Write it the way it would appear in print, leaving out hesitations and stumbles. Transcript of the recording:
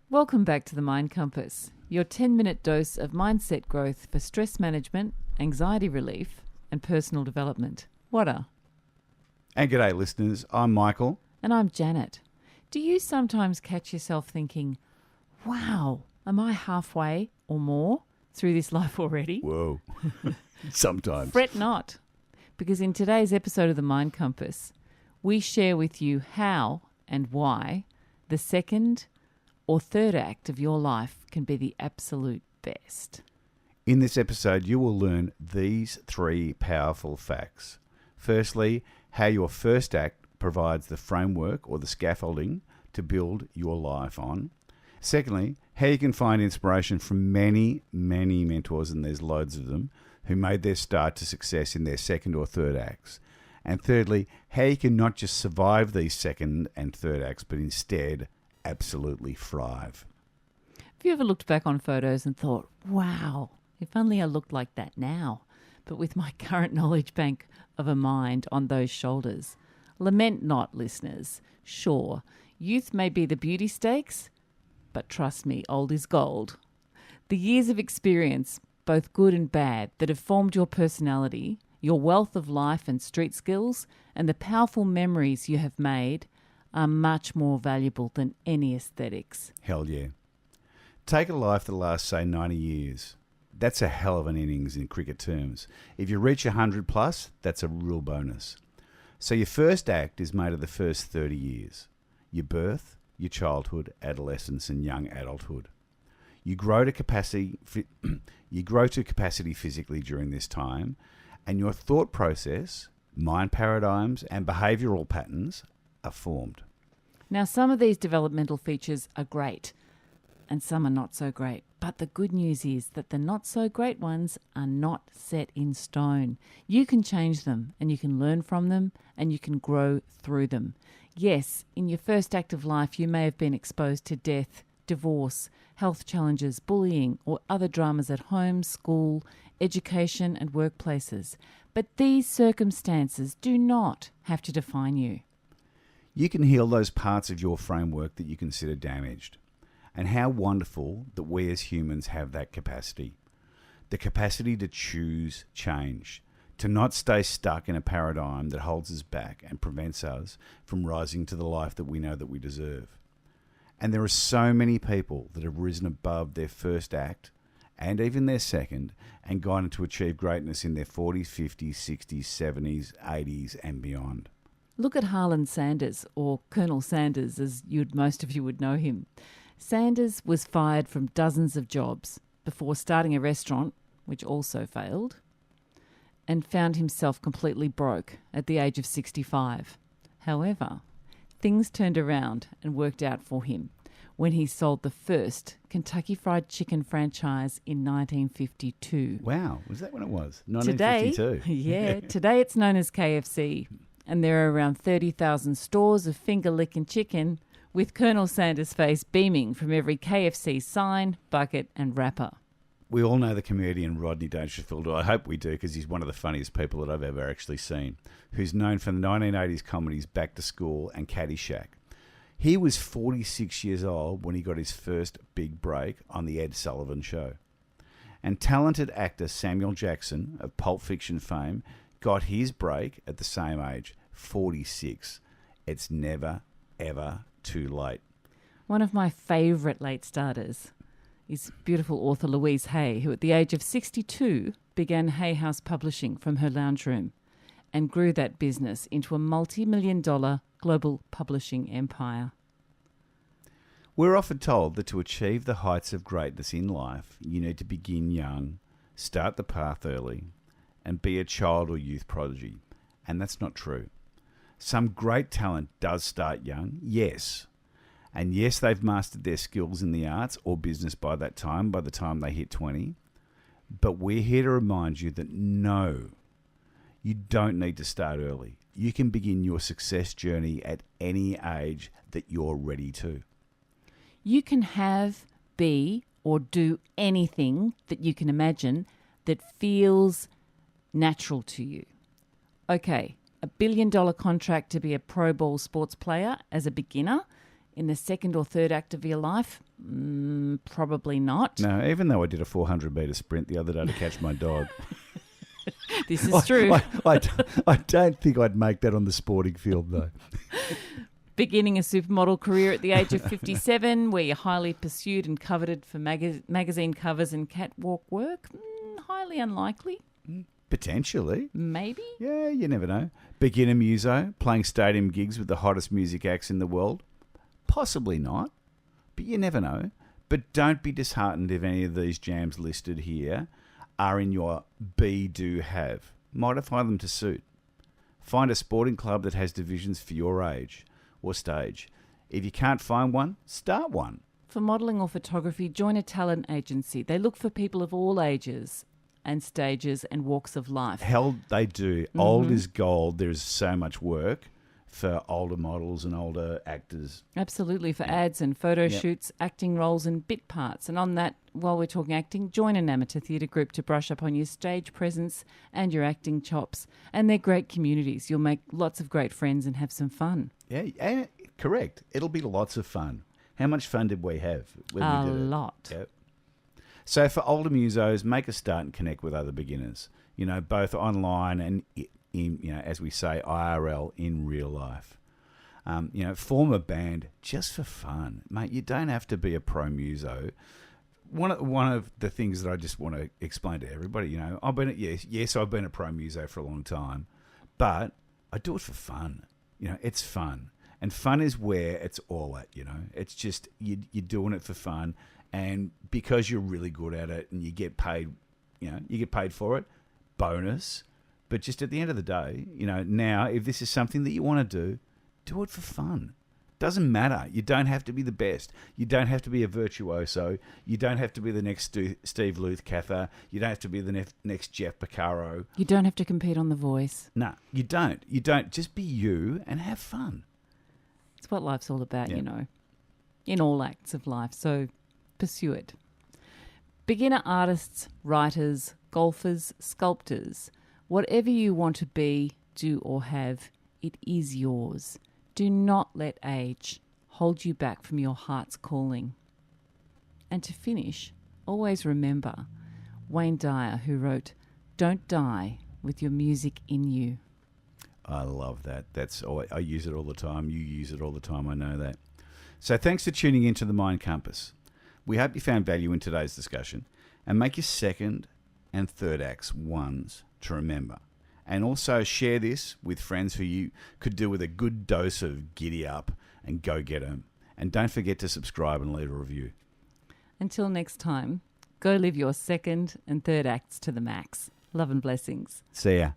Welcome back to the Mind Compass, your 10-minute dose of mindset growth for stress management, anxiety relief, and personal development. Whata? And g'day listeners, I'm Michael. And I'm Janet. Do you sometimes catch yourself thinking, wow, am I halfway or more through this life already? Whoa. Sometimes. Fret not, because in today's episode of the Mind Compass, we share with you how and why the second or third act of your life can be the absolute best. In this episode, you will learn these three powerful facts. Firstly, how your first act provides the framework or the scaffolding to build your life on. Secondly, how you can find inspiration from many, many mentors, and there's loads of them, who made their start to success in their second or third acts. And thirdly, how you can not just survive these second and third acts, but instead absolutely thrive. Have you ever looked back on photos and thought, wow, if only I looked like that now, but with my current knowledge bank of a mind on those shoulders? Lament not, listeners. Sure, youth may be the beauty stakes, but trust me, old is gold. The years of experience, both good and bad, that have formed your personality, your wealth of life and street skills, and the powerful memories you have made are much more valuable than any aesthetics. Hell yeah. Take a life that lasts, say, 90 years. That's a hell of an innings in cricket terms. If you reach 100 plus, that's a real bonus. So your first act is made of the first 30 years. Your birth, your childhood, adolescence, and young adulthood. You grow to capacity physically during this time, and your thought process, mind paradigms, and behavioural patterns are formed. Now, some of these developmental features are great, and some are not so great. But the good news is that the not so great ones are not set in stone. You can change them, and you can learn from them, and you can grow through them. Yes, in your first act of life, you may have been exposed to death, divorce, health challenges, bullying, or other dramas at home, school, education, and workplaces. But these circumstances do not have to define you. You can heal those parts of your framework that you consider damaged. And how wonderful that we as humans have that capacity. The capacity to choose change, to not stay stuck in a paradigm that holds us back and prevents us from rising to the life that we know that we deserve. And there are so many people that have risen above their first act and even their second and gone on to achieve greatness in their 40s, 50s, 60s, 70s, 80s and beyond. Look at Harlan Sanders, or Colonel Sanders as most of you would know him. Sanders was fired from dozens of jobs before starting a restaurant, which also failed, and found himself completely broke at the age of 65. However, things turned around and worked out for him when he sold the first Kentucky Fried Chicken franchise in 1952. Wow, was that when it was? 1952? Today it's known as KFC. And there are around 30,000 stores of finger-licking chicken, with Colonel Sanders' face beaming from every KFC sign, bucket and wrapper. We all know the comedian Rodney Dangerfield, or I hope we do, because he's one of the funniest people that I've ever actually seen, who's known for the 1980s comedies Back to School and Caddyshack. He was 46 years old when he got his first big break on The Ed Sullivan Show. And talented actor Samuel Jackson, of Pulp Fiction fame, got his break at the same age, 46. It's never, ever too late. One of my favourite late starters is beautiful author Louise Hay, who at the age of 62 began Hay House Publishing from her lounge room and grew that business into a multi-million-dollar global publishing empire. We're often told that to achieve the heights of greatness in life, you need to begin young, start the path early, and be a child or youth prodigy. And that's not true. Some great talent does start young, yes. And yes, they've mastered their skills in the arts or business by the time they hit 20. But we're here to remind you that no, you don't need to start early. You can begin your success journey at any age that you're ready to. You can have, be, or do anything that you can imagine that feels natural to you. Okay, $1 billion contract to be a pro ball sports player as a beginner In the second or third act of your life, probably not. No, even though I did a 400-metre sprint the other day to catch my dog. This is true. I don't think I'd make that on the sporting field, though. Beginning a supermodel career at the age of 57, where you're highly pursued and coveted for magazine covers and catwalk work? Highly unlikely. Potentially. Maybe. Yeah, you never know. Beginner muso, playing stadium gigs with the hottest music acts in the world? Possibly not, but you never know. But don't be disheartened if any of these jams listed here are in your be-do-have. Modify them to suit. Find a sporting club that has divisions for your age or stage. If you can't find one, start one. For modelling or photography, join a talent agency. They look for people of all ages and stages and walks of life. Hell, they do. Old is gold. There's so much work for older models and older actors. Absolutely, for ads and photo shoots, acting roles and bit parts. And on that, while we're talking acting, join an amateur theatre group to brush up on your stage presence and your acting chops. And they're great communities. You'll make lots of great friends and have some fun. Yeah, correct. It'll be lots of fun. How much fun did we have when we did it? A lot. Yep. So for older musos, make a start and connect with other beginners, both online and, as we say, IRL, in real life. Form a band just for fun. Mate, you don't have to be a pro muso. One of the things that I just want to explain to everybody, I've been a pro muso for a long time, but I do it for fun. It's fun. And fun is where it's all at, It's just you're doing it for fun. And because you're really good at it and you get paid, you get paid for it, bonus. But just at the end of the day, now if this is something that you want to do it for fun. Doesn't matter. You don't have to be the best. You don't have to be a virtuoso. You don't have to be the next Steve Luthcather. You don't have to be the next Jeff Beccaro. You don't have to compete on The Voice. No, you don't. You don't. Just be you and have fun. It's what life's all about, in all acts of life. So pursue it. Beginner artists, writers, golfers, sculptors, whatever you want to be, do or have, it is yours. Do not let age hold you back from your heart's calling. And to finish, always remember Wayne Dyer, who wrote, "Don't die with your music in you." I love that. I use it all the time. You use it all the time. I know that. So thanks for tuning into The Mind Compass. We hope you found value in today's discussion and make your second and third acts ones to remember. And also share this with friends who you could do with a good dose of giddy up and go get 'em. And don't forget to subscribe and leave a review. Until next time, go live your second and third acts to the max. Love and blessings. See ya.